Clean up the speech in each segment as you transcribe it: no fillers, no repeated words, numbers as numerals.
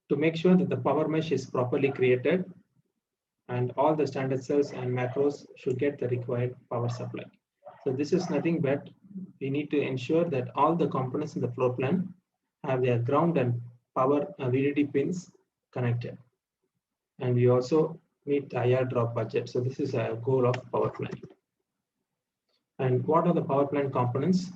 to make sure that the power mesh is properly created and all the standard cells and macros should get the required power supply. So this is nothing but we need to ensure that all the components in the floor plan have their ground and power VDD pins connected. And we also meet IR drop budget. So this is a goal of power planning. And what are the power plant components?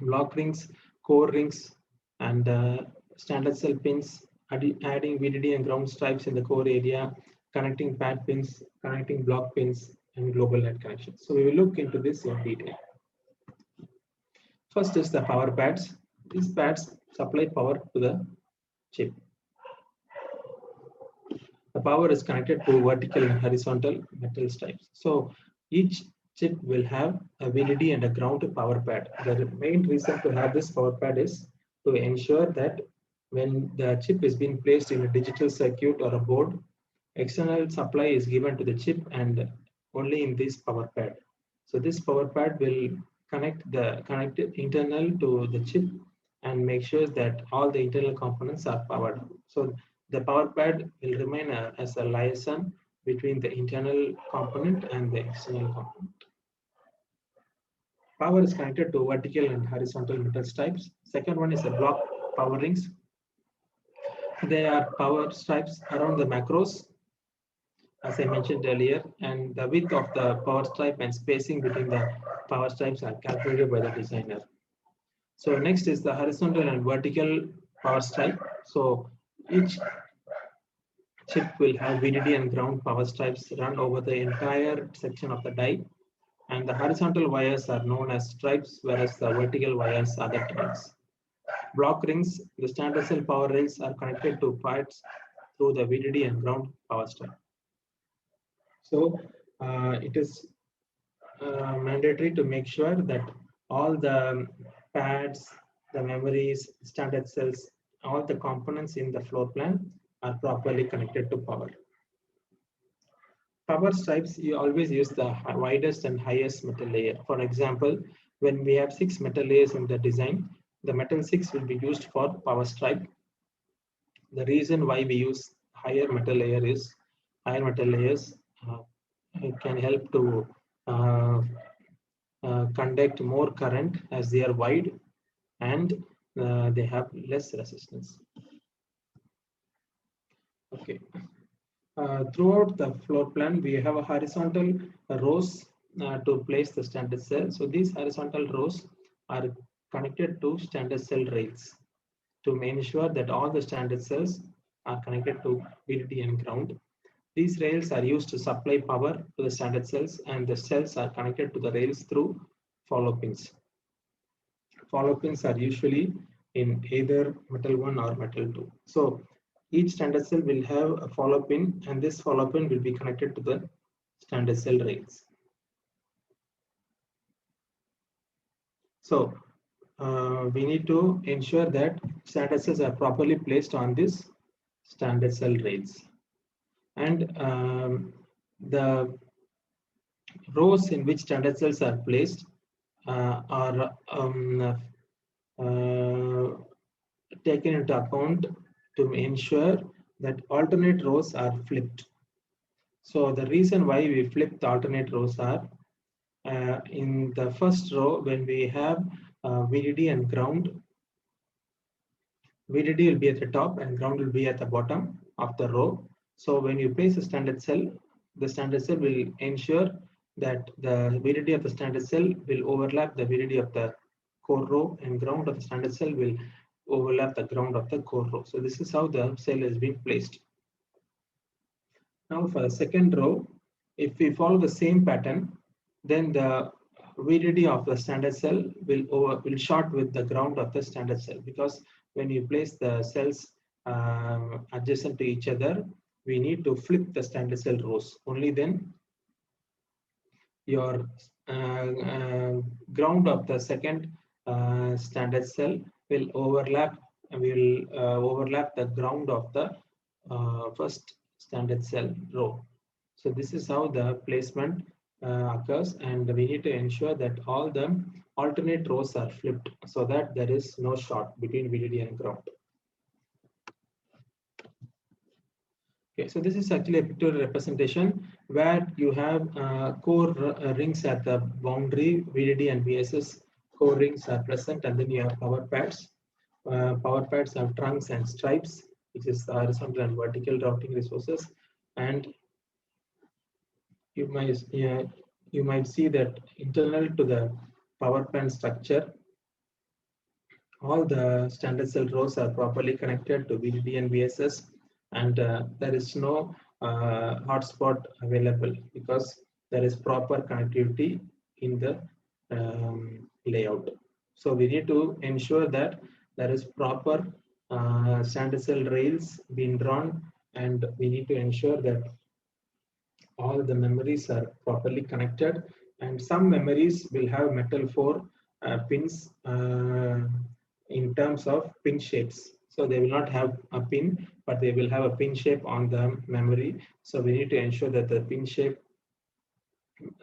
Block rings, core rings, and standard cell pins, adding VDD and ground stripes in the core area, connecting pad pins, connecting block pins, and global net connections. So we will look into this in detail. First is the power pads. These pads supply power to the chip. The power is connected to vertical and horizontal metal stripes. So each chip will have a VDD and a ground power pad. The main reason to have this power pad is to ensure that when the chip is being placed in a digital circuit or a board, external supply is given to the chip and only in this power pad. So this power pad will connect internal to the chip and make sure that all the internal components are powered. So the power pad will remain as a liaison between the internal component and the external component. Power is connected to vertical and horizontal metal stripes. Second one is the block power rings. They are power stripes around the macros, as I mentioned earlier, and the width of the power stripe and spacing between the power stripes are calculated by the designer. So next is the horizontal and vertical power stripe. So each chip will have VDD and ground power stripes run over the entire section of the die, and the horizontal wires are known as stripes, whereas the vertical wires are the tracks. Block rings, the standard cell power rails are connected to parts through the VDD and ground power stripe. So it is mandatory to make sure that all the pads, the memories, standard cells, all the components in the floor plan are properly connected to power. Power stripes, you always use the widest and highest metal layer. For example, when we have 6 metal layers in the design, the metal 6 will be used for power stripe. The reason why we use higher metal layers can help to conduct more current as they are wide and they have less resistance. Okay. Throughout the floor plan, we have a horizontal rows to place the standard cell. So these horizontal rows are connected to standard cell rails to ensure that all the standard cells are connected to VDD and ground. These rails are used to supply power to the standard cells, and the cells are connected to the rails through follow pins. Follow pins are usually in either metal 1 or metal 2. So each standard cell will have a follow pin, and this follow pin will be connected to the standard cell rails. So we need to ensure that standard cells are properly placed on this standard cell rails. And the rows in which standard cells are placed are taken into account to ensure that alternate rows are flipped. So the reason why we flip the alternate rows are in the first row, when we have VDD and ground, VDD will be at the top and ground will be at the bottom of the row. So when you place a standard cell, the standard cell will ensure that the VDD of the standard cell will overlap the VDD of the core row, and ground of the standard cell will overlap the ground of the core row. So this is how the cell is being placed. Now for the second row, if we follow the same pattern, then the VDD of the standard cell will short with the ground of the standard cell, because when you place the cells adjacent to each other, we need to flip the standard cell rows. Only then your ground of the second standard cell will overlap the ground of the first standard cell row. So this is how the placement occurs, and we need to ensure that all the alternate rows are flipped so that there is no short between VDD and ground. Okay, so this is actually a pictorial representation where you have core rings at the boundary. VDD and VSS core rings are present, and then you have power pads. Power pads have trunks and stripes, which is the horizontal and vertical routing resources. And you might see that internal to the power plant structure, all the standard cell rows are properly connected to VDD and VSS, and there is no hotspot available because there is proper connectivity in the layout. So we need to ensure that there is proper standard cell rails being drawn, and we need to ensure that all the memories are properly connected, and some memories will have metal 4 pins in terms of pin shapes. So they will not have a pin, but they will have a pin shape on the memory. So we need to ensure that the pin shape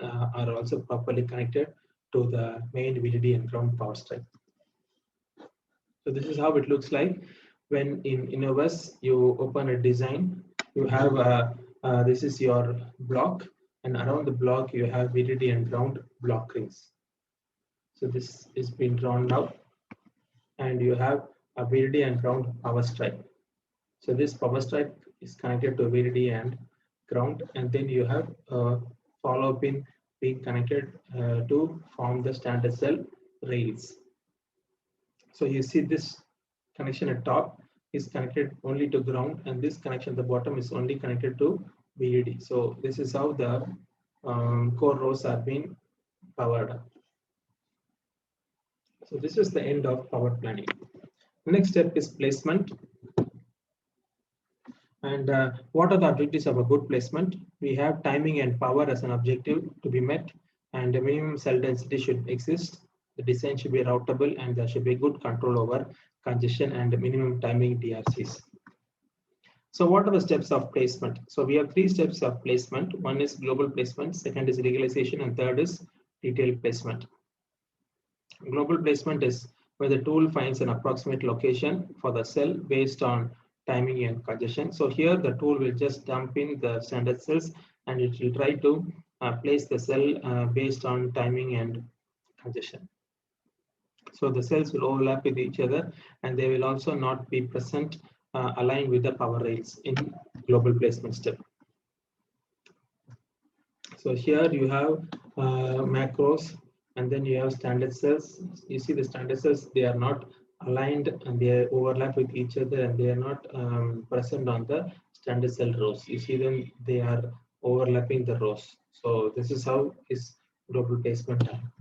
are also properly connected to the main VDD and ground power strip. So this is how it looks like when in Innovus you open a design. You have this is your block, and around the block you have VDD and ground block rings. So this is being drawn now, and you have a VDD and ground power stripe. So this power stripe is connected to VDD and ground, and then you have a follow pin being connected to form the standard cell rails. So you see this connection at top is connected only to ground, and this connection at the bottom is only connected to VDD. So this is how the core rows are being powered up. So this is the end of power planning. Next step is placement. And what are the objectives of a good placement? We have timing and power as an objective to be met, and the minimum cell density should exist. The design should be routable, and there should be good control over congestion and minimum timing DRCs. So what are the steps of placement? So we have 3 steps of placement. One is global placement, second is legalization, and third is detailed placement. Global placement is where the tool finds an approximate location for the cell based on timing and congestion. So here the tool will just dump in the standard cells, and it will try to place the cell based on timing and congestion. So the cells will overlap with each other, and they will also not be present aligned with the power rails in global placement step. So here you have macros, and then you have standard cells. You see the standard cells, they are not aligned and they overlap with each other, and they are not present on the standard cell rows. You see them, they are overlapping the rows. So this is how is global placement done.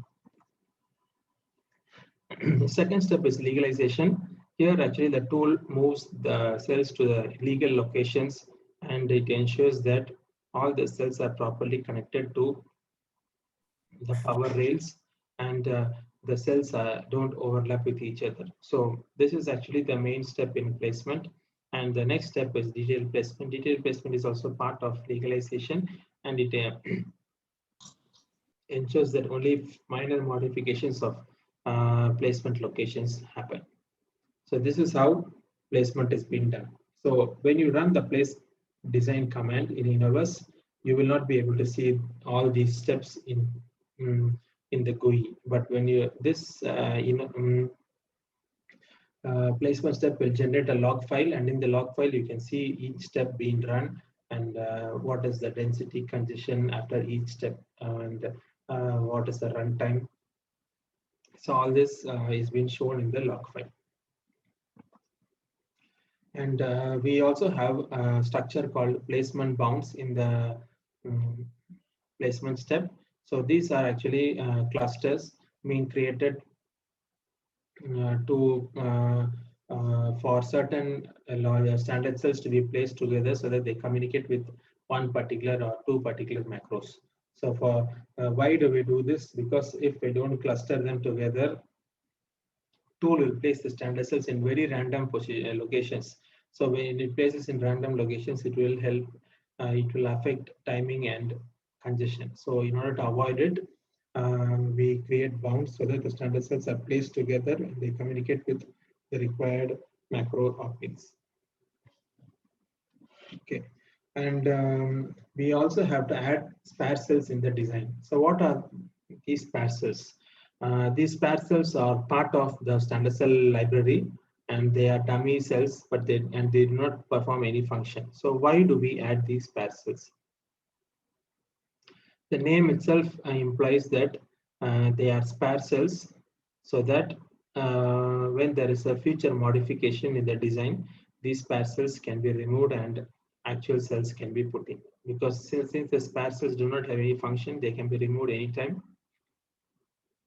The second step is legalization. Here actually the tool moves the cells to the legal locations, and it ensures that all the cells are properly connected to the power rails, and the cells don't overlap with each other. So this is actually the main step in placement. And the next step is detailed placement. Detailed placement is also part of legalization, and it ensures that only minor modifications of placement locations happen. So this is how placement is being done. So when you run the place design command in Innovus, you will not be able to see all these steps in the GUI. But when you placement step will generate a log file, and in the log file you can see each step being run, and what is the density congestion after each step, and what is the runtime. So all this is being shown in the log file. And we also have a structure called placement bounds in the placement step. So these are actually clusters being created for certain standard cells to be placed together so that they communicate with one particular or 2 particular macros. So for why do we do this? Because if we don't cluster them together, tool will place the standard cells in very random locations. So when it places in random locations, it will help, it will affect timing and congestion. So in order to avoid it, we create bounds so that the standard cells are placed together and they communicate with the required macro optics. Okay, And we also have to add spare cells in the design. So what are these spare cells? These spare cells are part of the standard cell library, and they are dummy cells, but they do not perform any function. So why do we add these spare cells? The name itself implies that they are spare cells, so that when there is a future modification in the design, these spare cells can be removed and actual cells can be put in. Because since the spare cells do not have any function, they can be removed anytime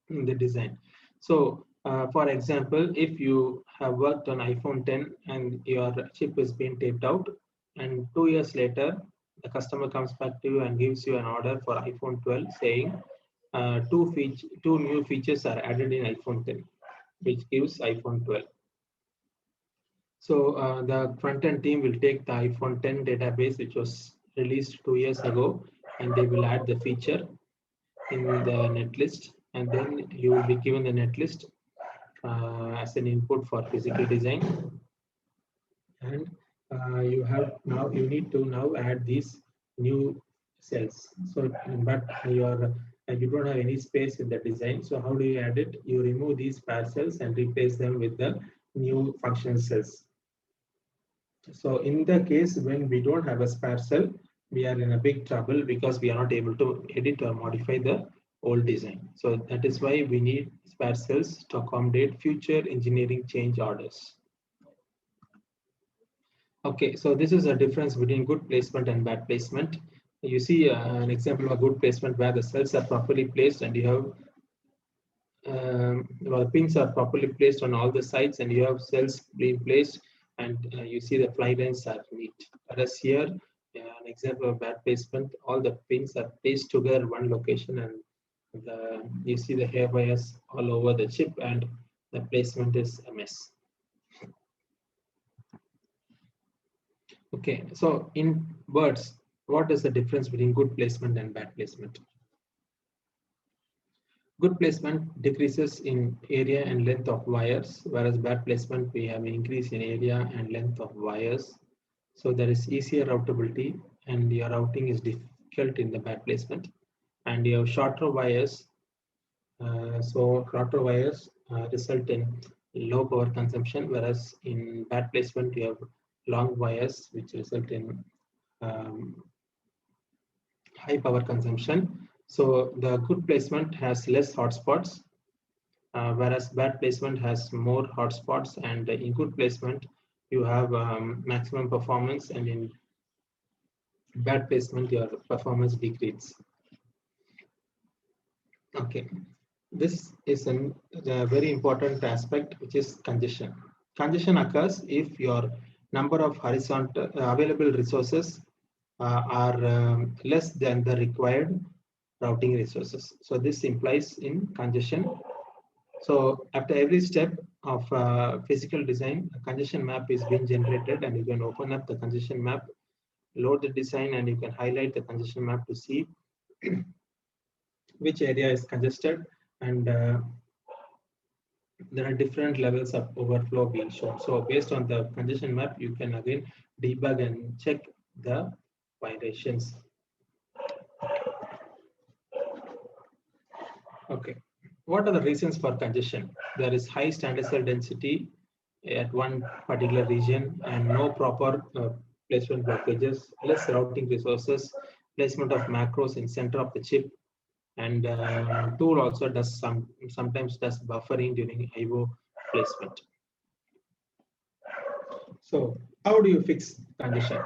in the design. So, for example, if you have worked on iPhone 10 and your chip is being taped out, and 2 years later, the customer comes back to you and gives you an order for iPhone 12, saying two new features are added in iPhone 10, which gives iPhone 12. So the front-end team will take the iPhone 10 database, which was released 2 years ago, and they will add the feature in the netlist, and then you will be given the netlist as an input for physical design. And you need to now add these new cells. So, but you don't have any space in the design. So how do you add it? You remove these spare cells and replace them with the new functional cells. So in the case when we don't have a spare cell, we are in a big trouble because we are not able to edit or modify the old design. So that is why we need spare cells to accommodate future engineering change orders. Okay, so this is a difference between good placement and bad placement. You see an example of a good placement where the cells are properly placed and you have the pins are properly placed on all the sides and you have cells being placed, and you see the fly lines are neat. Whereas here, an example of bad placement, all the pins are placed together in one location, and you see the hair wires all over the chip, and the placement is a mess. Okay, so in words, what is the difference between good placement and bad placement? Good placement decreases in area and length of wires, whereas bad placement, we have an increase in area and length of wires. So there is easier routability, and your routing is difficult in the bad placement. And you have shorter wires. So shorter wires result in low power consumption, whereas in bad placement, you have long wires, which result in high power consumption. So the good placement has less hotspots, whereas bad placement has more hotspots, and in good placement you have maximum performance, and in bad placement your performance decreases. Okay, this is a very important aspect, which is congestion. Congestion occurs if your number of horizontal available resources are less than the required routing resources. So this implies in congestion. So after every step of physical design, a congestion map is being generated, and you can open up the congestion map, load the design, and you can highlight the congestion map to see which area is congested, and there are different levels of overflow being shown. So based on the congestion map, you can again debug and check the violations. Okay, what are the reasons for congestion? There is high standard cell density at one particular region, and no proper placement blockages, less routing resources, placement of macros in center of the chip, and tool also does sometimes does buffering during IO placement. So how do you fix congestion?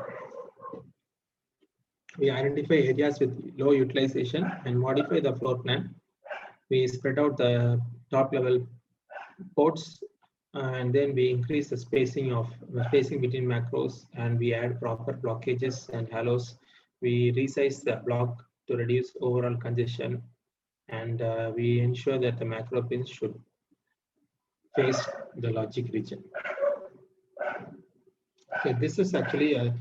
We identify areas with low utilization and modify the floor plan. We spread out the top level ports, and then we increase the spacing between macros, and we add proper blockages and halos. We resize the block to reduce overall congestion, and we ensure that the macro pins should face the logic region. Okay, this is actually a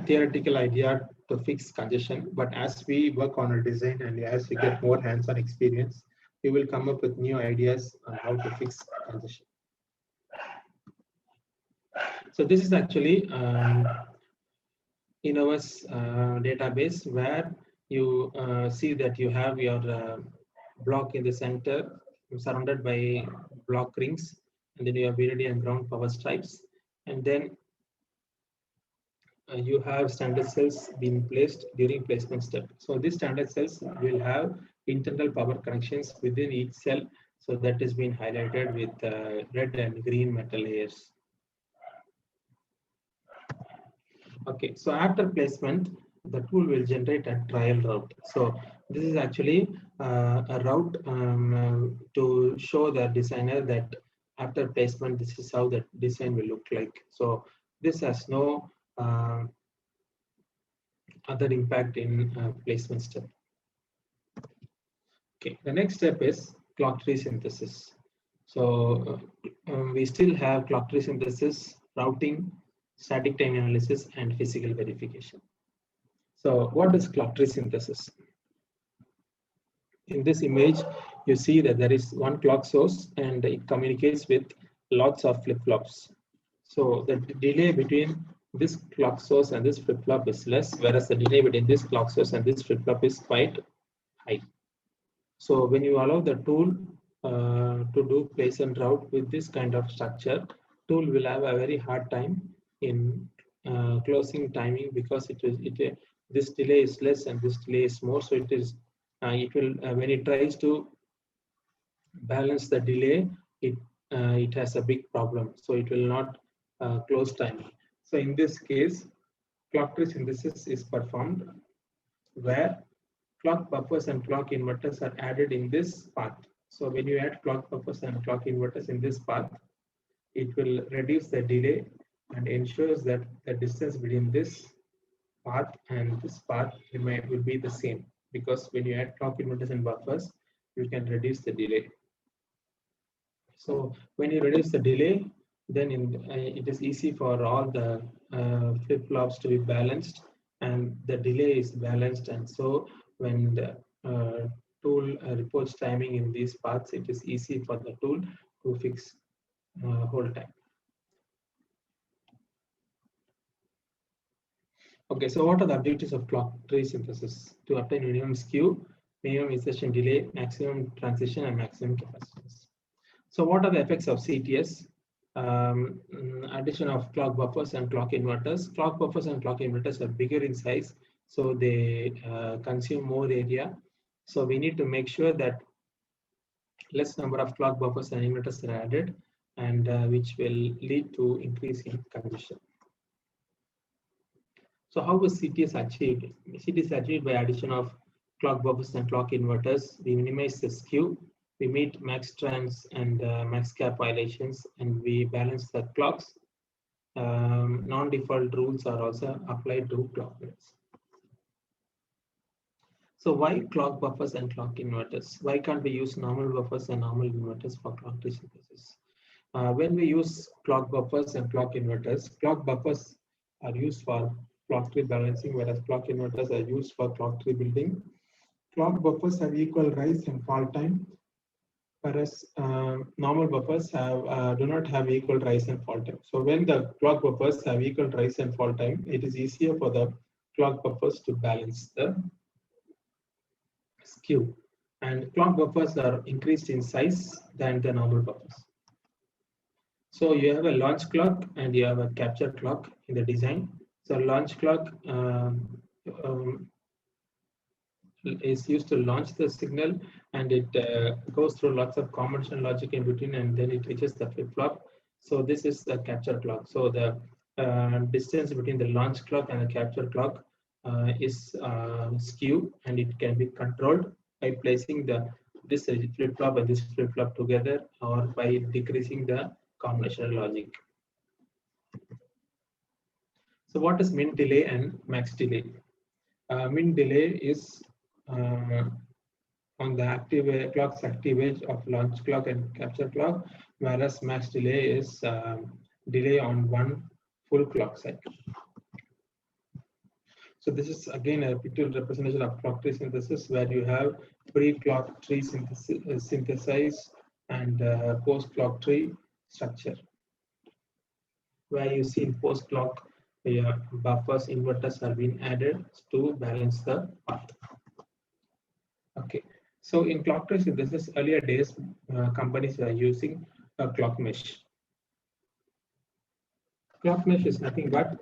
theoretical idea to fix congestion, but as we work on a design and as we get more hands-on experience, we will come up with new ideas on how to fix congestion. So this is actually innova's database, where you see that you have your block in the center surrounded by block rings, and then you have VDD and ground power stripes, and then you have standard cells being placed during placement step. So these standard cells will have internal power connections within each cell. So that is being highlighted with red and green metal layers. Okay, so after placement, the tool will generate a trial route. So this is actually a route to show the designer that after placement, this is how the design will look like. So this has no other impact in placement step. Okay, the next step is clock tree synthesis. So we still have clock tree synthesis, routing, static time analysis, and physical verification. So what is clock tree synthesis? In this image, you see that there is one clock source and it communicates with lots of flip-flops. So the delay between this clock source and this flip-flop is less, whereas the delay between this clock source and this flip-flop is quite high. So when you allow the tool to do place and route with this kind of structure, tool will have a very hard time in closing timing, because this delay is less and this delay is more. So it will when it tries to balance the delay, it has a big problem. So it will not close timing. So in this case, clock tree synthesis is performed where clock buffers and clock inverters are added in this path. So when you add clock buffers and clock inverters in this path, it will reduce the delay and ensures that the distance between this path and this path will be the same, because when you add clock inverters and buffers, you can reduce the delay. So when you reduce the delay, then it is easy for all the flip-flops to be balanced, and the delay is balanced. And so when the tool reports timing in these paths, it is easy for the tool to fix hold time. Okay, so what are the objectives of clock tree synthesis? To obtain minimum skew, minimum insertion delay, maximum transition, and maximum capacitance. So what are the effects of CTS? Addition of clock buffers and clock inverters. Clock buffers and clock inverters are bigger in size, so they consume more area. So we need to make sure that less number of clock buffers and inverters are added, and which will lead to increase in congestion. So how was CTS achieved? CTS is achieved by addition of clock buffers and clock inverters. We minimize the skew, we meet max trans and max cap violations, and we balance the clocks. Non-default rules are also applied to clock rates. So why clock buffers and clock inverters? Why can't we use normal buffers and normal inverters for clock tree synthesis? When we use clock buffers and clock inverters, clock buffers are used for clock tree balancing, whereas clock inverters are used for clock tree building. Clock buffers have equal rise and fall time, whereas normal buffers do not have equal rise and fall time. So when the clock buffers have equal rise and fall time, it is easier for the clock buffers to balance the skew. And clock buffers are increased in size than the normal buffers. So you have a launch clock and you have a capture clock in the design. So launch clock is used to launch the signal, and it goes through lots of combination logic in between, and then it reaches the flip-flop. So this is the capture clock. So the distance between the launch clock and the capture clock is skew, and it can be controlled by placing this flip-flop and this flip-flop together, or by decreasing the combinational logic. So what is min delay and max delay? Min delay is on the active clock's active edge of launch clock and capture clock, whereas max delay is delay on one full clock cycle. So this is again a pictorial representation of clock tree synthesis, where you have pre-clock tree synthesize and post-clock tree structure. Where you see in post-clock, buffers, inverters are being added to balance the path. Okay, so in clock tree synthesis, earlier days, companies were using a clock mesh. Clock mesh is nothing but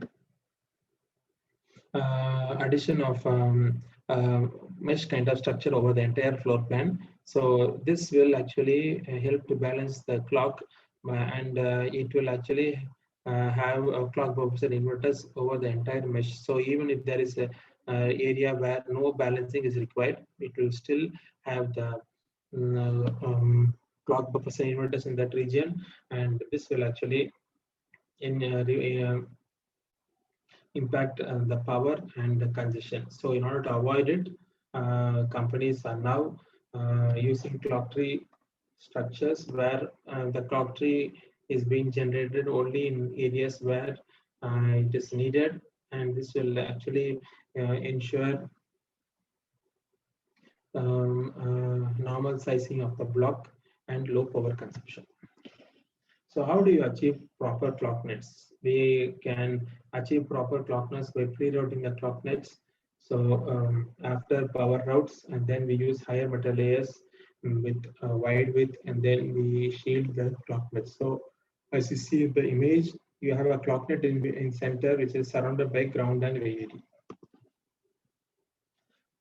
addition of mesh kind of structure over the entire floor plan. So this will actually help to balance the clock, and it will actually have clock buffers and inverters over the entire mesh. So even if there is a area where no balancing is required, it will still have the clock buffers and inverters in that region, and this will actually impact the power and the congestion. So in order to avoid it, companies are now using clock tree structures where the clock tree is being generated only in areas where it is needed, and this will actually ensure normal sizing of the block and low power consumption. So how do you achieve proper clock nets? We can achieve proper clock nets by pre-routing the clock nets. So after power routes, and then we use higher metal layers with wide width, and then we shield the clock nets. So as you see in the image, you have a clock net in center, which is surrounded by ground and VAD.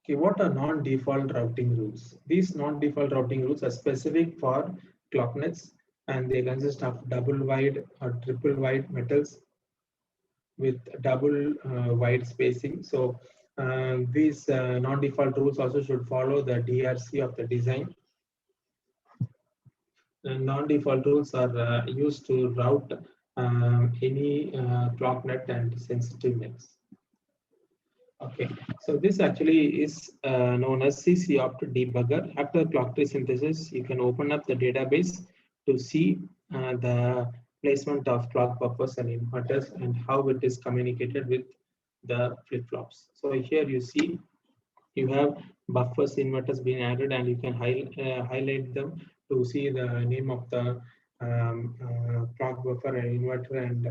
Okay, what are non-default routing rules? These non-default routing rules are specific for clock nets, and they consist of double wide or triple wide metals with double wide spacing. So these non-default rules also should follow the DRC of the design. Non-default rules are used to route any clock net and sensitive nets. Okay, so this actually is known as CC-opt debugger. After clock tree synthesis, you can open up the database to see the placement of clock buffers and inverters and how it is communicated with the flip-flops. So here you see you have buffers, inverters being added, and you can highlight them to see the name of the clock buffer and inverter and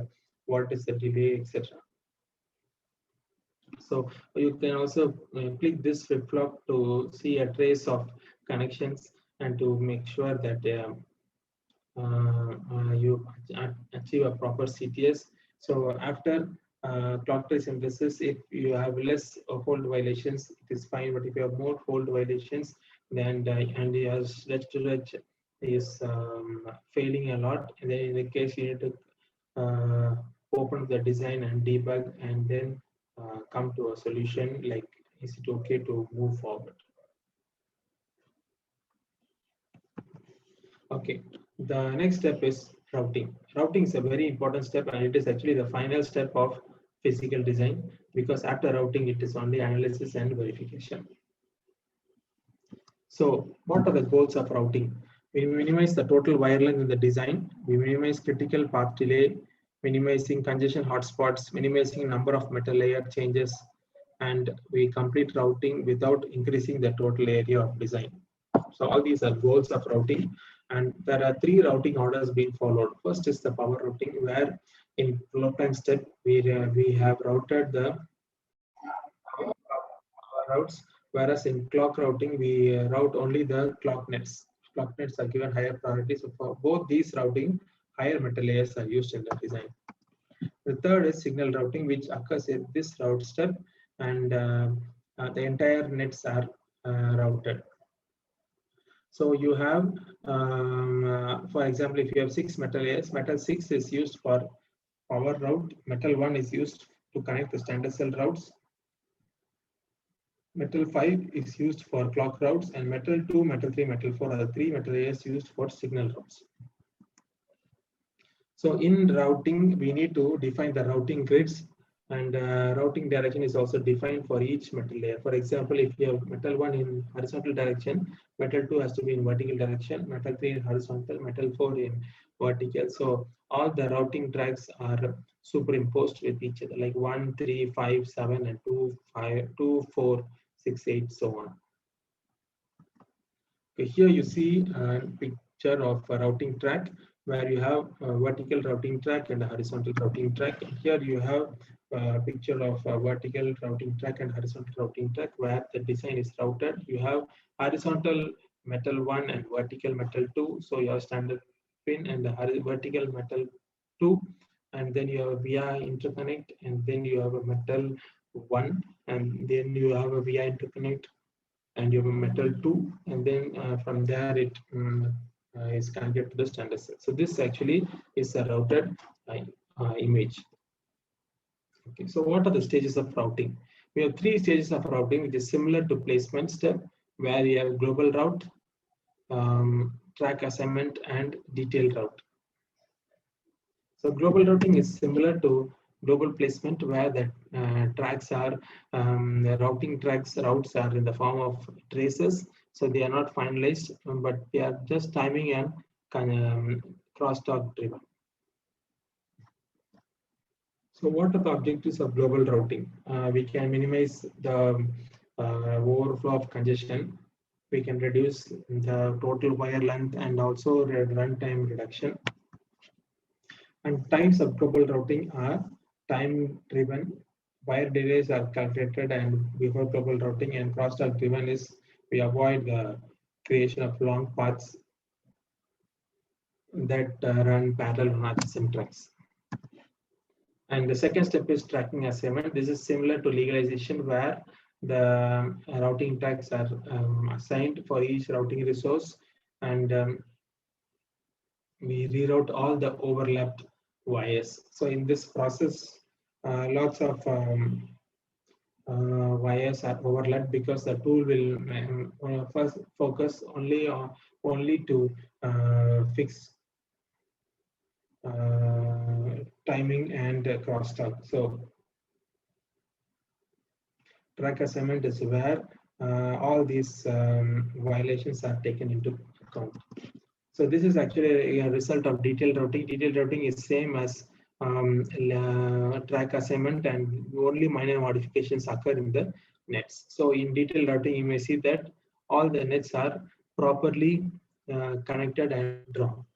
what is the delay, etc. So you can also click this flip-flop to see a trace of connections and to make sure that you achieve a proper CTS. So after clock tree synthesis, if you have less hold violations, it is fine. But if you have more hold violations, then and your reg to reg is failing a lot, and then in the case you need to open the design and debug, and then come to a solution like, is it okay to move forward? Okay, the next step is routing. Routing is a very important step, and it is actually the final step of physical design, because after routing it is only analysis and verification. So what are the goals of routing? We minimize the total wire length in the design, we minimize critical path delay, minimizing congestion hotspots, minimizing number of metal layer changes, and we complete routing without increasing the total area of design. So all these are goals of routing, and there are 3 routing orders being followed. First is the power routing, where in floor plan step we have routed the power routes, whereas in clock routing we route only the clock nets. Clock nets are given higher priority. So for both these routing, higher metal layers are used in the design. The third is signal routing, which occurs in this route step, and the entire nets are routed. So you have, for example, if you have 6 metal layers, metal 6 is used for power route, metal 1 is used to connect the standard cell routes, metal 5 is used for clock routes, and metal 2, metal 3, metal 4 are the 3 metal layers used for signal routes. So in routing, we need to define the routing grids, and routing direction is also defined for each metal layer. For example, if you have metal 1 in horizontal direction, metal 2 has to be in vertical direction, metal 3 in horizontal, metal 4 in vertical. So all the routing tracks are superimposed with each other, like 1, 3, 5, 7, and 2, 5, 2, 4, 6, 8, so on. Okay, here you see a picture of a routing track where you have a vertical routing track and a horizontal routing track. Here you have picture of a vertical routing track and horizontal routing track where the design is routed. You have horizontal metal 1 and vertical metal 2. So you have standard pin and the vertical metal 2, and then you have a VI interconnect, and then you have a metal 1, and then you have a VI interconnect, and you have a metal 2, and then from there it is connected to the standard cell. So this actually is a routed image. Okay, so what are the stages of routing? We have 3 stages of routing, which is similar to placement step, where you have global route, track assignment, and detailed route. So global routing is similar to global placement, where the tracks are the routing routes are in the form of traces. So they are not finalized, but they are just timing and crosstalk driven. So what are the objectives of global routing? We can minimize the overflow of congestion. We can reduce the total wire length and also runtime reduction. And types of global routing are time driven. Wire delays are calculated and before global routing, and crosstalk driven is we avoid the creation of long paths that run parallel on adjacent tracks. And the second step is tracking assignment. This is similar to legalization, where the routing tracks are assigned for each routing resource, and we reroute all the overlapped wires. So in this process, lots of wires are overlapped because the tool will first focus only to fix timing and crosstalk. So track assignment is where all these violations are taken into account. So this is actually a result of detailed routing. Detailed routing is same as track assignment, and only minor modifications occur in the nets. So in detailed routing, you may see that all the nets are properly connected and drawn.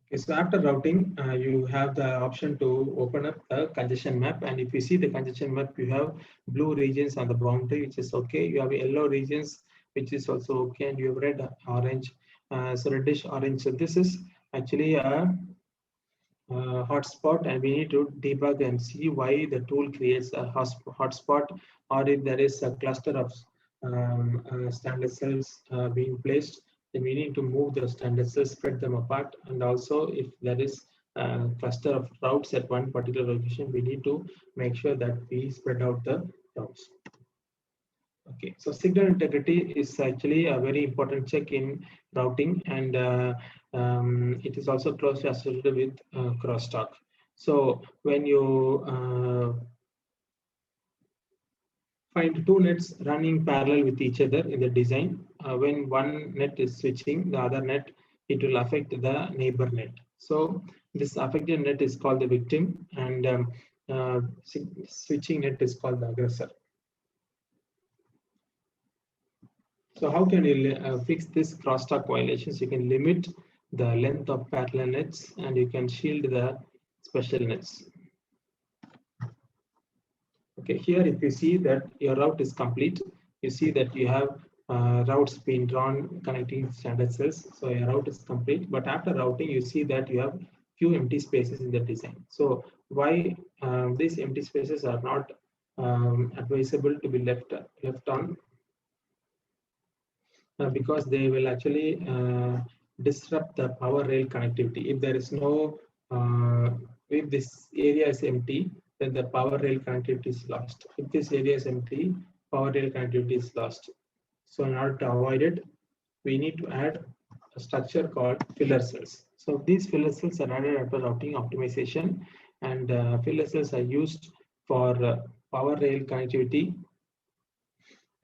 Okay, so after routing, you have the option to open up a congestion map, and if you see the congestion map, you have blue regions on the boundary, which is okay. You have yellow regions, which is also okay, and you have red, orange, so reddish orange. So this is actually a hotspot, and we need to debug and see why the tool creates a hotspot, or if there is a cluster of standard cells being placed, then we need to move the standard cells, spread them apart, and also if there is a cluster of routes at one particular location, we need to make sure that we spread out the routes. Okay, so signal integrity is actually a very important check in routing, and it is also closely associated with crosstalk. So when you find 2 nets running parallel with each other in the design, when one net is switching the other net, it will affect the neighbor net. So this affected net is called the victim, and switching net is called the aggressor. So how can you fix this crosstalk violations? You can limit the length of parallel nets, and you can shield the special nets. Okay, here if you see that your route is complete, you see that you have routes being drawn connecting standard cells. So your route is complete, but after routing, you see that you have few empty spaces in the design. So why these empty spaces are not advisable to be left on? Because they will actually disrupt the power rail connectivity. If there is no, if this area is empty, then the power rail connectivity is lost. If this area is empty, power rail connectivity is lost. So in order to avoid it, we need to add a structure called filler cells. So these filler cells are added after routing optimization, and filler cells are used for power rail connectivity,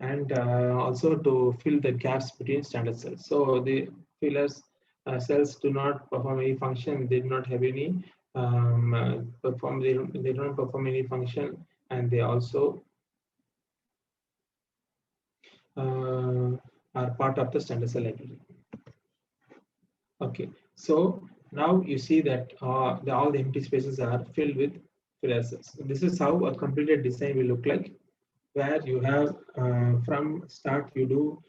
and also to fill the gaps between standard cells. So the fillers cells do not perform any function. They do not have any they don't perform any function, and they also are part of the standard cell library. Okay, so Now you see that all the empty spaces are filled with filler cells. This is how a completed design will look like, where you have from start you do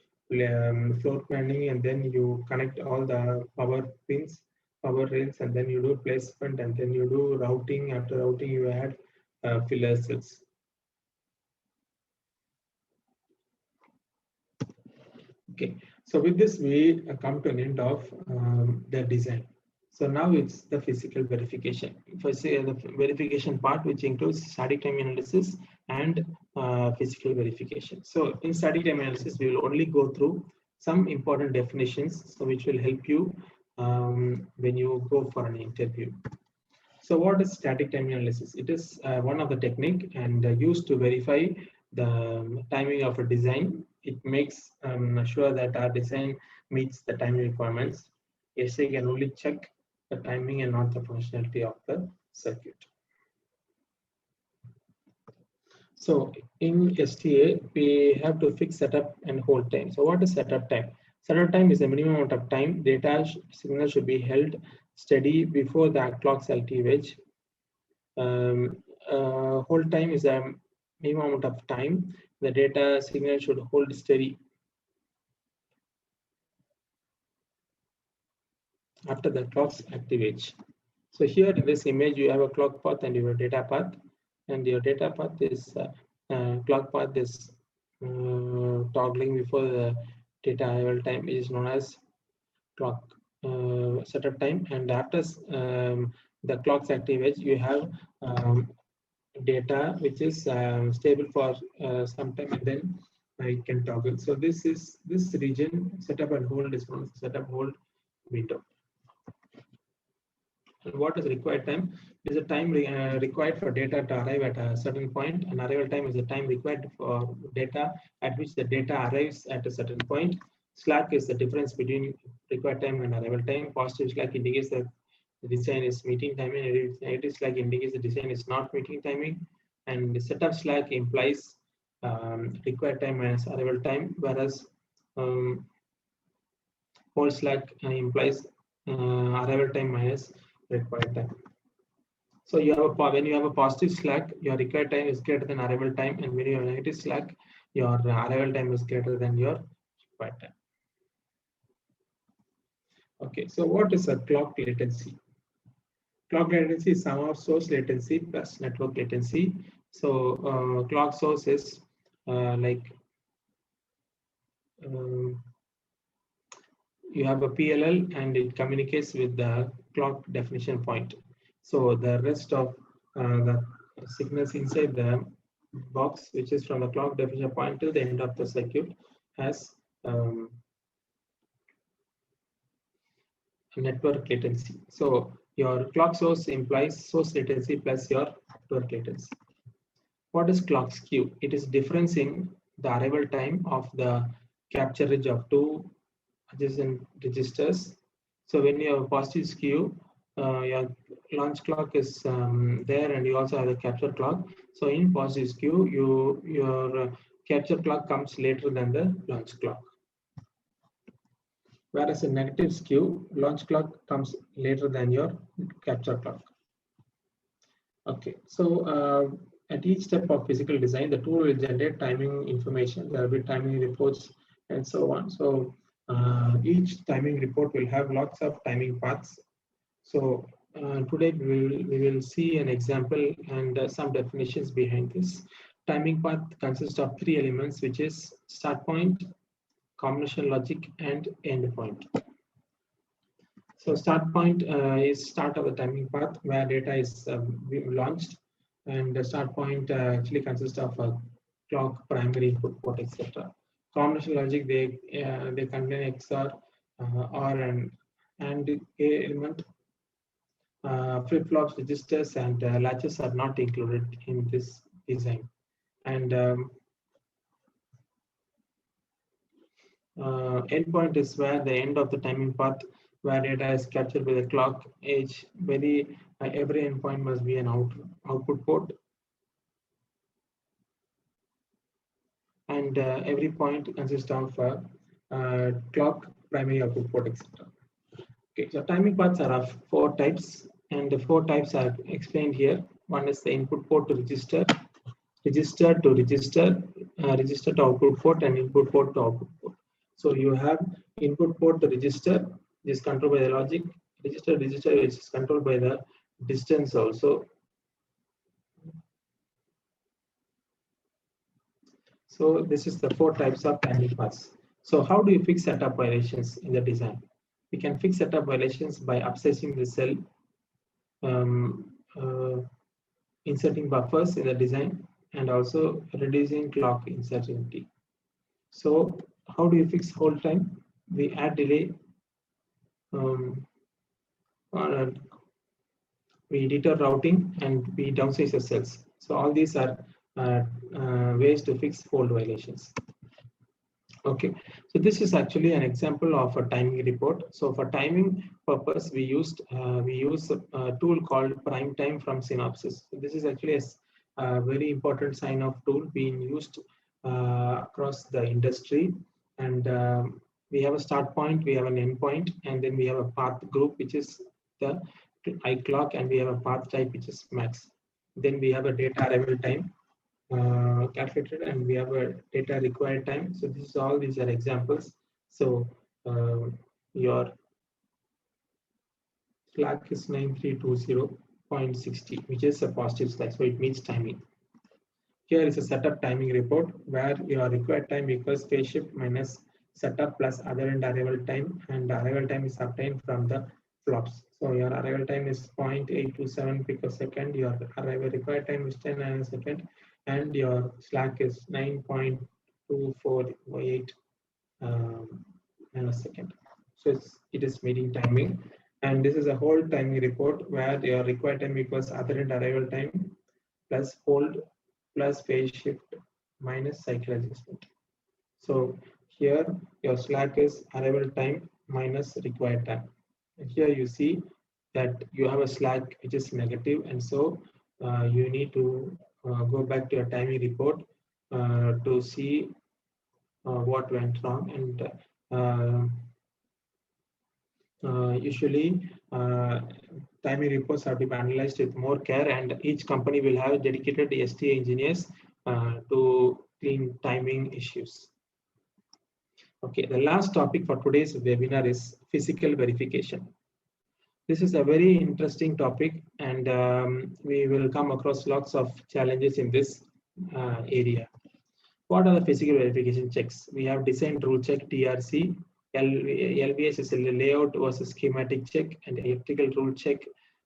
floor planning, and then you connect all the power pins, power rails, and then you do placement, and then you do routing. After routing, you add filler cells. Okay, so with this, we come to an end of the design. So now it's the physical verification. If I say the verification part, which includes static time analysis and physical verification. So in static time analysis, we will only go through some important definitions, so which will help you when you go for an interview. So what is static time analysis? It is one of the technique and used to verify the timing of a design. It makes sure that our design meets the time requirements. SA can only check the timing and not the functionality of the circuit. So in STA, we have to fix setup and hold time. So what is setup time? Setup time is the minimum amount of time data signal should be held steady before the clock's LT edge. Hold time is a minimum amount of time the data signal should hold steady after the clock's active edge. So here in this image, you have a clock path and your data path, and your data path is clock path is toggling before the data arrival time is known as clock setup time, and after the clock's active edge, you have data which is stable for some time, and then I can toggle. So this region setup and hold is known as setup hold window. And what is required time? It is a time required for data to arrive at a certain point, and arrival time is the time required for data at which the data arrives at a certain point. Slack is the difference between required time and arrival time. Positive slack indicates that the design is meeting timing, and negative slack indicates the design is not meeting timing. And the setup slack implies required time minus arrival time, whereas hold slack implies arrival time minus required time. So you have when you have a positive slack, your required time is greater than arrival time, and when you have a negative slack, your arrival time is greater than your required time. Okay, so what is a clock latency? Clock latency is sum of source latency plus network latency. So clock source is like you have a PLL and it communicates with the clock definition point. So the rest of the signals inside the box, which is from the clock definition point to the end of the circuit, has network latency. So your clock source implies source latency plus your network latency. What is clock skew? It is difference in the arrival time of the capture ridge of two adjacent registers. So when you have a positive skew, your launch clock is there, and you also have the capture clock. So in positive skew, your capture clock comes later than the launch clock. Whereas in negative skew, launch clock comes later than your capture clock. Okay, so at each step of physical design, the tool will generate timing information. There will be timing reports and so on. So each timing report will have lots of timing paths. So today we will see an example and some definitions behind this. Timing path consists of three elements, which is start point, combination logic, and end point. So start point is start of the timing path where data is launched, and the start point actually consists of a clock, primary input port, etc. Combination logic, they contain XOR, OR, and A element. Flip-flops, registers, and latches are not included in this design. And endpoint is where the end of the timing path, where data is captured by the clock edge. Every endpoint must be an output port, and every point consists of clock, primary output port, etc. Okay, so timing paths are of 4 types, and the 4 types are explained here. One is the input port to register, register to register, register to output port, and input port to output port. So you have input port to register, which is controlled by the logic, register which is controlled by the distance also. So this is the 4 types of timing paths. So how do you fix setup violations in the design? We can fix setup violations by upsizing the cell, um, uh, inserting buffers in the design, and also reducing clock uncertainty. So how do you fix hold time? We add delay, um, uh, we detour routing, and we downsize the cells. So all these are ways to fix hold violations. Okay, so this is actually an example of a timing report. So for timing purpose, we use a tool called Primetime from Synopsys. So this is actually a very important sign-off tool being used across the industry. And we have a start point, we have an end point, and then we have a path group, which is the iClock, and we have a path type, which is max. Then we have a data arrival time calculated, and we have a data required time. So this is all, these are examples. So your slack is 9320.60, which is a positive slack, so it means timing. Here is a setup timing report where your required time equals phase shift minus setup plus other end arrival time, and the arrival time is obtained from the flops. So your arrival time is 0.827 picosecond, your arrival required time is 10 nanosecond, and your slack is 9.248 nanosecond. So it is meeting timing. And this is a hold timing report where your required time equals other end arrival time plus hold plus phase shift minus cycle adjustment. So here your slack is arrival time minus required time. And here you see that you have a slack which is negative, and so you need to go back to your timing report to see what went wrong. And usually timing reports have to be analyzed with more care, and each company will have dedicated STA engineers to clean timing issues. Okay, the last topic for today's webinar is physical verification. This is a very interesting topic, and we will come across lots of challenges in this area. What are the physical verification checks? We have design rule check, DRC. LVS is a layout versus schematic check, and electrical rule check,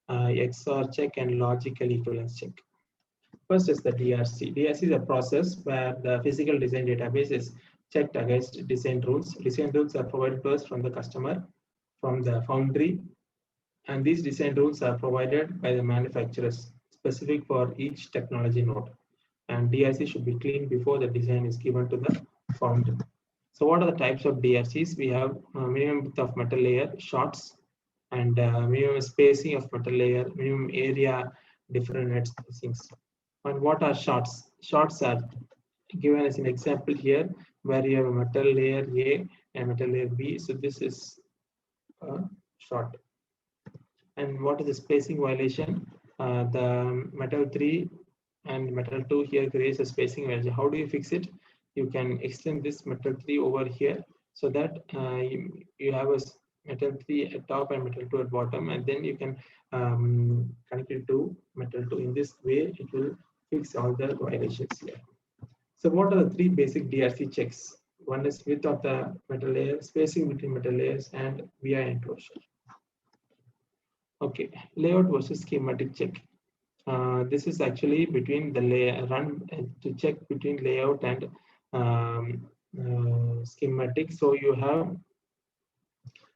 XOR check, and logical equivalence check. First is the DRC. DRC is a process where the physical design database is checked against design rules. Design rules are provided to us from the customer, from the foundry, and these design rules are provided by the manufacturers specific for each technology node. And DRC should be cleaned before the design is given to the foundry. So what are the types of DRCs? We have minimum width of metal layer, shorts, and minimum spacing of metal layer, minimum area, different net spacings. And what are shorts? Shorts are given as an example here, where you have a metal layer A and metal layer B. So this is a short. And what is the spacing violation? The metal 3 and metal 2 here creates a spacing violation. How do you fix it? You can extend this metal 3 over here so that you have a metal 3 at top and metal 2 at bottom, and then you can connect it to metal 2. In this way, it will fix all the violations here. So what are the 3 basic DRC checks? One is width of the metal layer, spacing between metal layers, and VI enclosure. Okay, layout versus schematic check. This is actually between the layer run to check between layout and schematic. So you have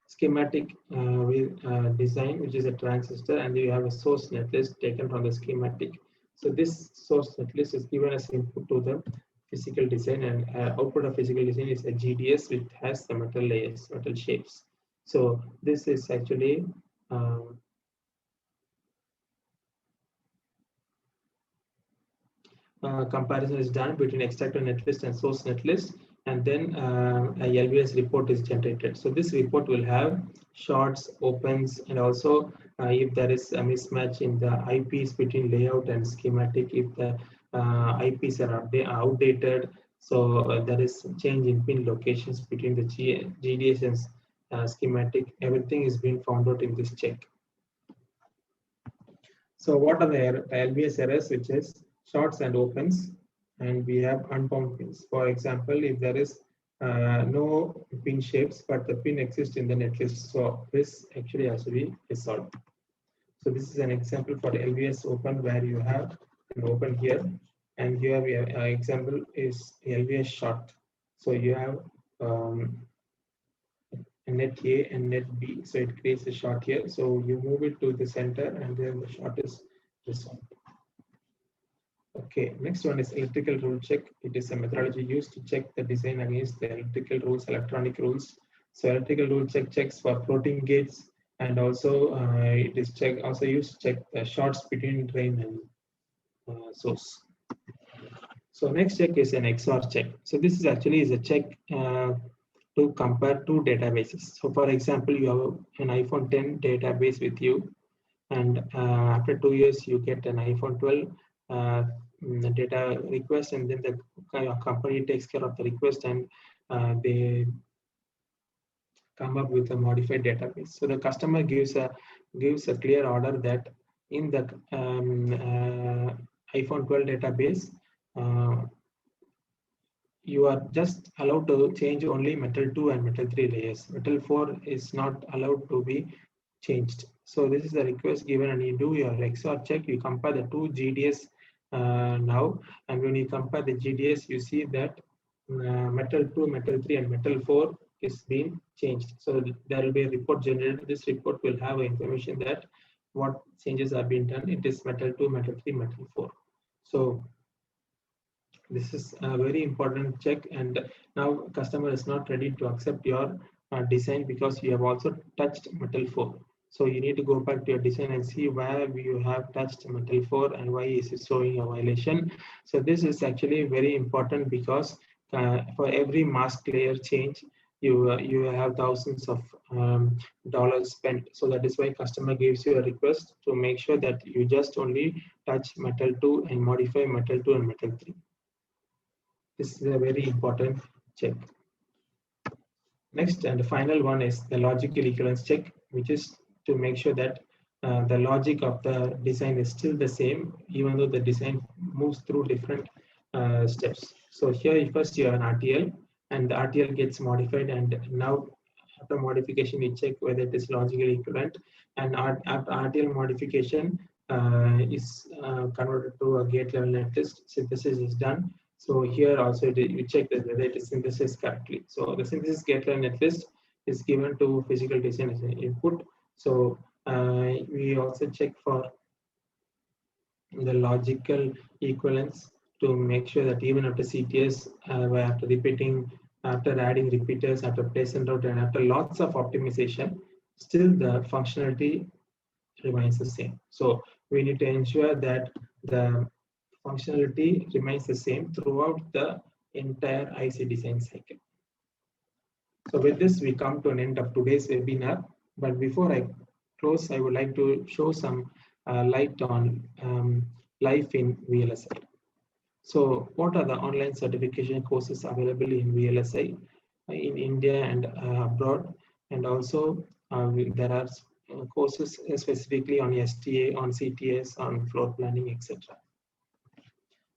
schematic with design, which is a transistor, and you have a source netlist taken from the schematic. So this source netlist is given as input to the physical design, and output of physical design is a GDS, which has the metal layers, metal shapes. So this is actually comparison is done between extractor netlist and source netlist, and then a LBS report is generated. So this report will have shorts, opens, and also if there is a mismatch in the IPs between layout and schematic, if the IPs are outdated, so there is change in pin locations between the GDS and schematic, everything is being found out in this check. So what are the LBS errors, which is shorts and opens, and we have unbound pins. For example, if there is no pin shapes, but the pin exists in the netlist, so this actually has to be resolved. So this is an example for LBS open, where you have an open here, and here we have example is LBS short. So you have net A and net B, so it creates a short here. So you move it to the center, and then the short is resolved. Okay, next one is electrical rule check. It is a methodology used to check the design against the electrical rules, electronic rules. So electrical rule check checks for floating gates, and also it is also used to check the shorts between drain and source. So next check is an XOR check. So this is actually a check to compare two databases. So for example, you have an iPhone 10 database with you, and after 2 years you get an iPhone 12 data request, and then the company takes care of the request, and they come up with a modified database. So the customer gives a clear order that in the iPhone 12 database, you are just allowed to change only metal 2 and metal 3 layers. Metal 4 is not allowed to be changed. So this is the request given, and you do your XOR check. You compare the two GDS now, and when you compare the GDS, you see that metal 2, metal 3, and metal 4 is being changed. So there will be a report generated. This report will have information that what changes are being done. It is metal 2, metal 3, metal 4. So this is a very important check, and now customer is not ready to accept your design because you have also touched metal 4. So you need to go back to your design and see where you have touched metal 4 and why is it showing a violation. So this is actually very important because for every mask layer change, you have thousands of dollars spent. So that is why customer gives you a request to make sure that you just only touch metal 2 and modify metal 2 and metal 3. This is a very important check. Next and the final one is the logical equivalence check, which is to make sure that the logic of the design is still the same, even though the design moves through different steps. So here first you have an RTL, and the RTL gets modified, and now after modification you check whether it is logically equivalent, and after RTL modification is converted to a gate level netlist. Synthesis is done. So here also you check that whether it is synthesized correctly. So the synthesis gate level netlist is given to physical design as an input. So we also check for the logical equivalence to make sure that even after CTS, after repeating, after adding repeaters, after place and route, and after lots of optimization, still the functionality remains the same. So we need to ensure that the functionality remains the same throughout the entire IC design cycle. So with this, we come to an end of today's webinar. But before I close, I would like to show some light on life in VLSI. So what are the online certification courses available in VLSI in India and abroad? And also there are courses specifically on STA, on CTS, on floor planning, etc.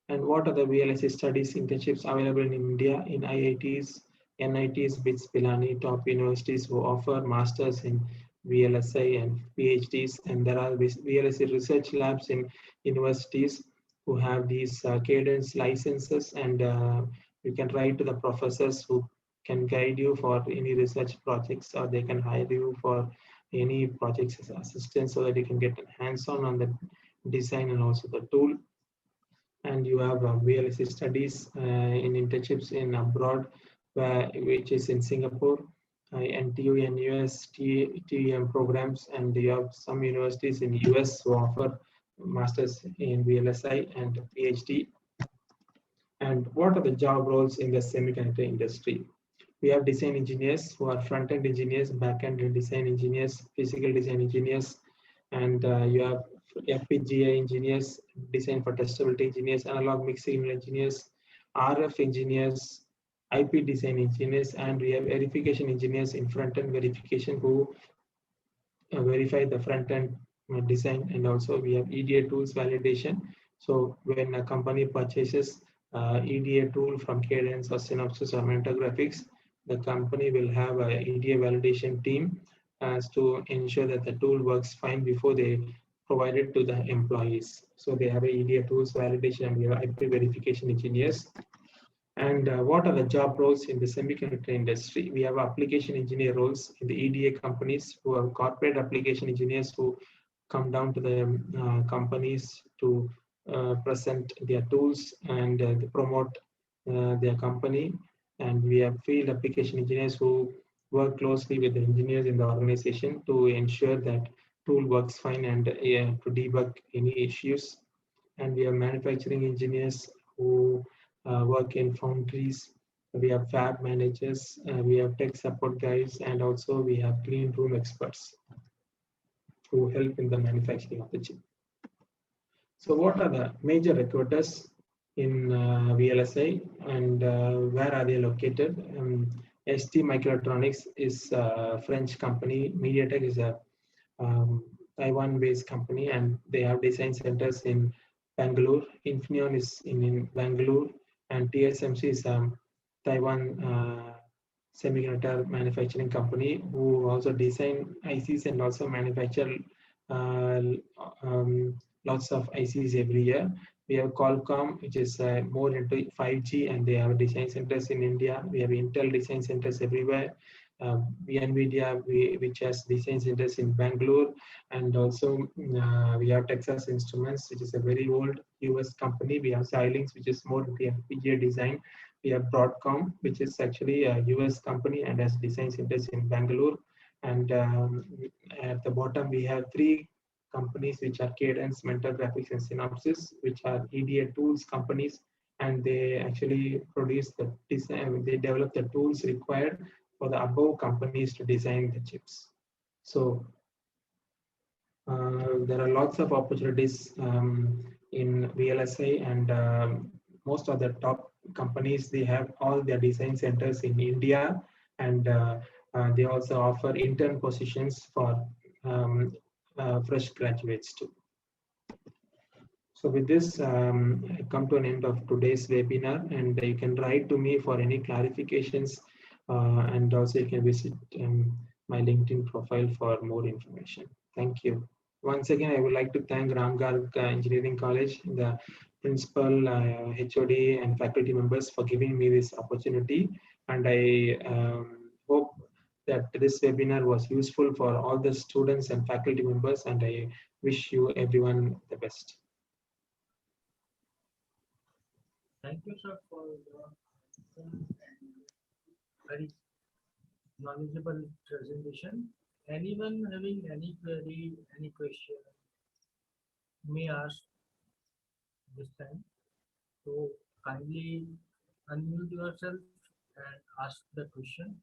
And what are the VLSI studies internships available in India in IITs, NITs, BITS, Pilani, top universities who offer masters in VLSI and PhDs, and there are VLSI research labs in universities who have these cadence licenses, and you can write to the professors who can guide you for any research projects, or they can hire you for any projects as assistant so that you can get hands-on on the design and also the tool. And you have VLSI studies in internships in abroad, which is in Singapore, NTU and US TEM programs, and you have some universities in US who offer masters in VLSI and PhD. And what are the job roles in the semiconductor industry? We have design engineers who are front-end engineers, back-end design engineers, physical design engineers, and you have FPGA engineers, design for testability engineers, analog mixing engineers, RF engineers, IP design engineers, and we have verification engineers in front-end verification who verify the front-end design, and also we have EDA tools validation. So when a company purchases EDA tool from Cadence or Synopsys or Mentor Graphics, the company will have a EDA validation team as to ensure that the tool works fine before they provide it to the employees. So they have a EDA tools validation, and we have IP verification engineers. And what are the job roles in the semiconductor industry? We have application engineer roles in the EDA companies, who are corporate application engineers who come down to the companies to present their tools and promote their company. And we have field application engineers who work closely with the engineers in the organization to ensure that tool works fine and to debug any issues. And we have manufacturing engineers who work in foundries. We have fab managers, we have tech support guys, and also we have clean room experts who help in the manufacturing of the chip. So what are the major recruiters in VLSI, and where are they located? ST Microelectronics is a French company. MediaTek is a Taiwan-based company, and they have design centers in Bangalore. Infineon is in Bangalore, and TSMC is a Taiwan semiconductor manufacturing company who also design ICs and also manufacture lots of ICs every year. We have Qualcomm, which is more into 5G, and they have design centers in India. We have Intel design centers everywhere. NVIDIA, which has design centers in Bangalore, and also we have Texas Instruments, which is a very old US company. We have Xilinx, which is more into FPGA design. We have Broadcom, which is actually a US company and has design centers in Bangalore. And at the bottom, we have three companies which are Cadence, Mentor Graphics, and Synopsys, which are EDA tools companies, and they actually produce the design. They develop the tools required for the above companies to design the chips. So there are lots of opportunities in VLSI, and most of the top companies, they have all their design centers in India, and they also offer intern positions for fresh graduates too. So with this, I come to an end of today's webinar, and you can write to me for any clarifications, and also you can visit my LinkedIn profile for more information. Thank you. Once again, I would like to thank Ramgarg Engineering College, the principal, HOD, and faculty members for giving me this opportunity. And I hope that this webinar was useful for all the students and faculty members, and I wish you everyone the best. Thank you, sir, for your very knowledgeable presentation. Anyone having any query, any question, may ask this time. So kindly unmute yourself and ask the question.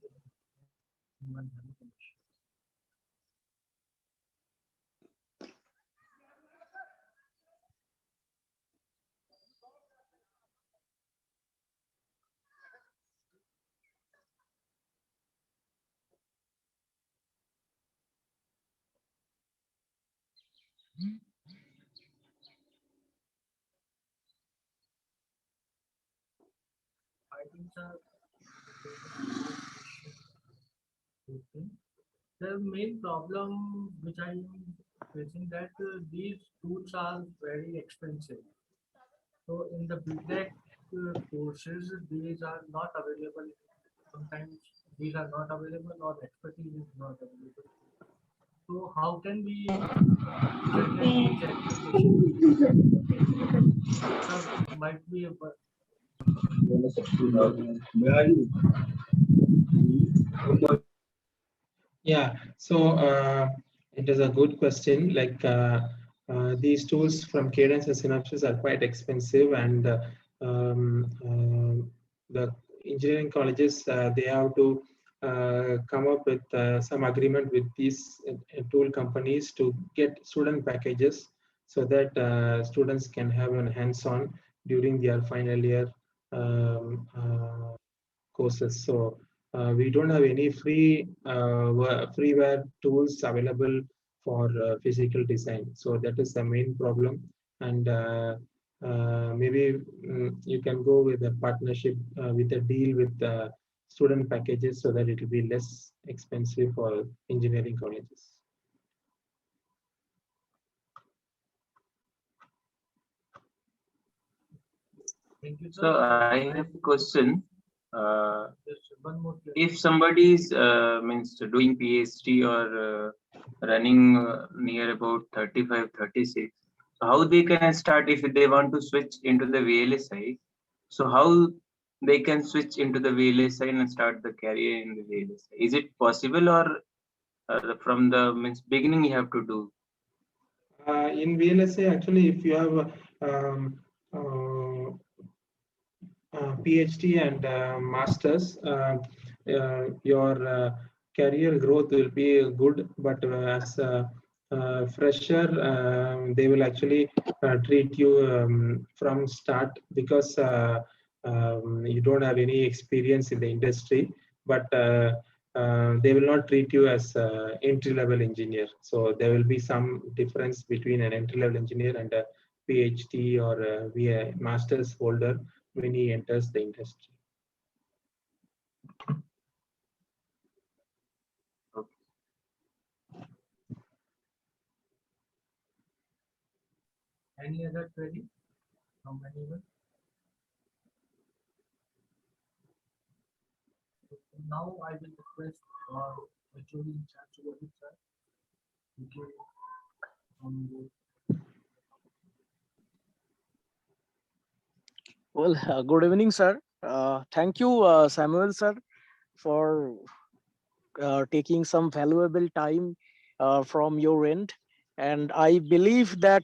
I think, sir, the main problem which I am facing, that these tools are very expensive. So in the BTech courses, these are not available. Sometimes these are not available, or expertise is not available. So how can we generate these expectations? Might be a Yeah, so it is a good question. Like these tools from Cadence and Synopsys are quite expensive, and the engineering colleges, they have to come up with some agreement with these tool companies to get student packages so that students can have an hands-on during their final year courses. So we don't have any freeware tools available for physical design. So that is the main problem. And maybe you can go with a partnership with a deal with student packages so that it will be less expensive for engineering colleges. Thank you, sir. So I have a question. Just one more question. If somebody is means doing PhD or running near about 35, 36, so how they can start if they want to switch into the VLSI? So how they can switch into the VLSI and start the career in the VLSI? Is it possible, or from the means beginning you have to do? In VLSA, actually, if you have uh, PhD and masters, your career growth will be good. But as a fresher, they will actually treat you from start because you don't have any experience in the industry. But they will not treat you as entry-level engineer. So there will be some difference between an entry-level engineer and a PhD or a master's holder when he enters the industry. Okay. Any other query from anyone? Now I will request our HOD in charge over it, sir. Okay. Well, good evening, sir. Thank you, Samuel, sir, for taking some valuable time from your end. And I believe that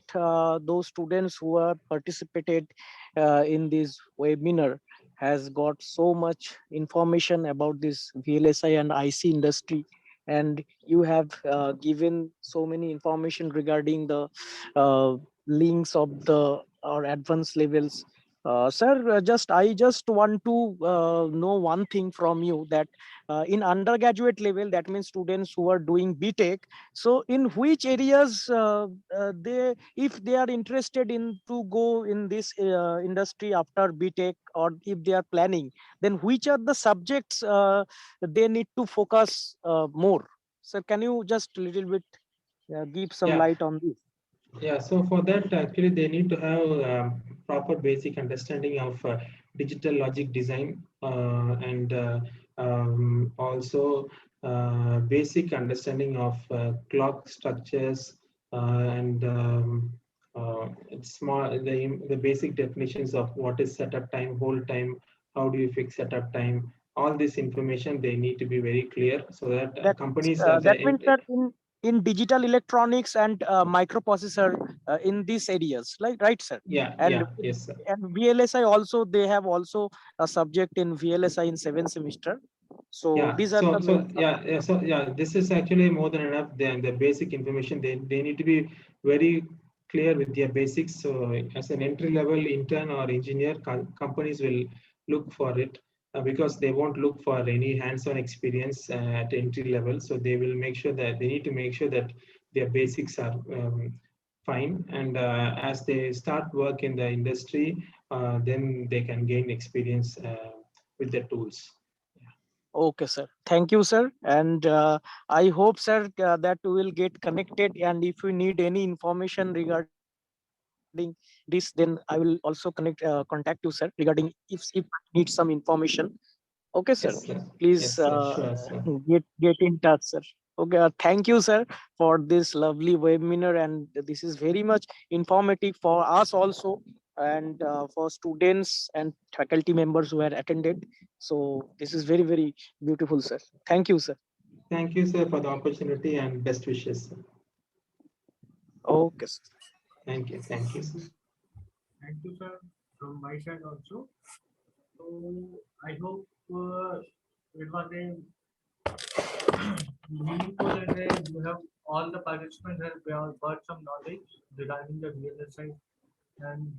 those students who have participated in this webinar has got so much information about this VLSI and IC industry. And you have given so many information regarding the links of the or advanced levels. Sir, I just want to know one thing from you, that in undergraduate level, that means students who are doing BTech, so in which areas they, if they are interested in to go in this industry after BTech, or if they are planning, then which are the subjects they need to focus more? So can you just a little bit give some Yeah. light on this? Yeah, so for that, actually, they need to have proper basic understanding of digital logic design and also basic understanding of clock structures and it's small, the basic definitions of what is setup time, hold time, how do you fix setup time. All this information they need to be very clear so that companies That means that in digital electronics and microprocessor, in these areas, like, right, sir? yeah, And yes, sir. and VLSI also, they have also a subject in VLSI in 7th semester. So these are the main This is actually more than enough. The basic information they need to be very clear with their basics. So as an entry level intern or engineer, companies will look for it because they won't look for any hands-on experience at entry level. So they will make sure that they need to make sure that their basics are fine. And as they start work in the industry, then they can gain experience with the tools. Okay, sir. Thank you, sir. And I hope, sir, that we will get connected. And if you need any information regarding this, then I will also contact you, sir, regarding if I need some information. Okay, sir. Yes, sir. Please Yes, sir. Sure, sir. get in touch, sir. Okay. Thank you, sir, for this lovely webinar, and this is very much informative for us also, and for students and faculty members who had attended. So this is very, very beautiful, sir. Thank you, sir. Thank you, sir, for the opportunity and best wishes, sir. Okay, sir. Thank you. Thank you, sir. Thank you, sir. from my side also. So I hope it was a meaningful and you have all the participants have got some knowledge regarding the VLSI and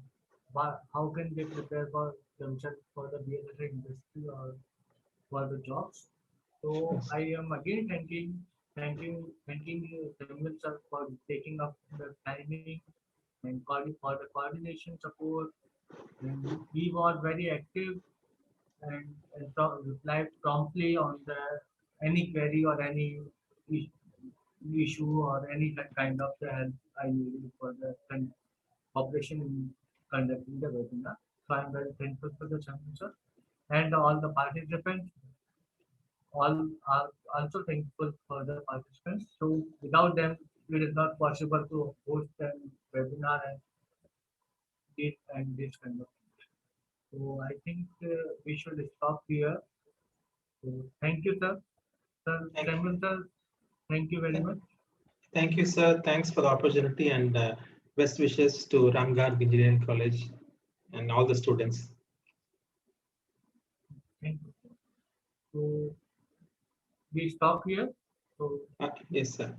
how can they prepare for themselves for the VLSI industry or for the jobs. So I am again thanking you, Samuel sir, for taking up the timing and for the coordination support. And he was very active and replied promptly on the any query or any is- issue or any kind of the help I needed for the cooperation in conducting the webinar. So I'm very thankful for the Samuel sir and all the participants. All are also thankful for the participants. So without them, it is not possible to host a webinar and this kind of thing. So I think we should stop here. So thank you, sir. Sir, Thank, Samuel, sir, thank you very much. thank you, sir. Thanks for the opportunity and best wishes to Ramgarh Engineering College and all the students. Thank you. So we stop here. So Yes, sir.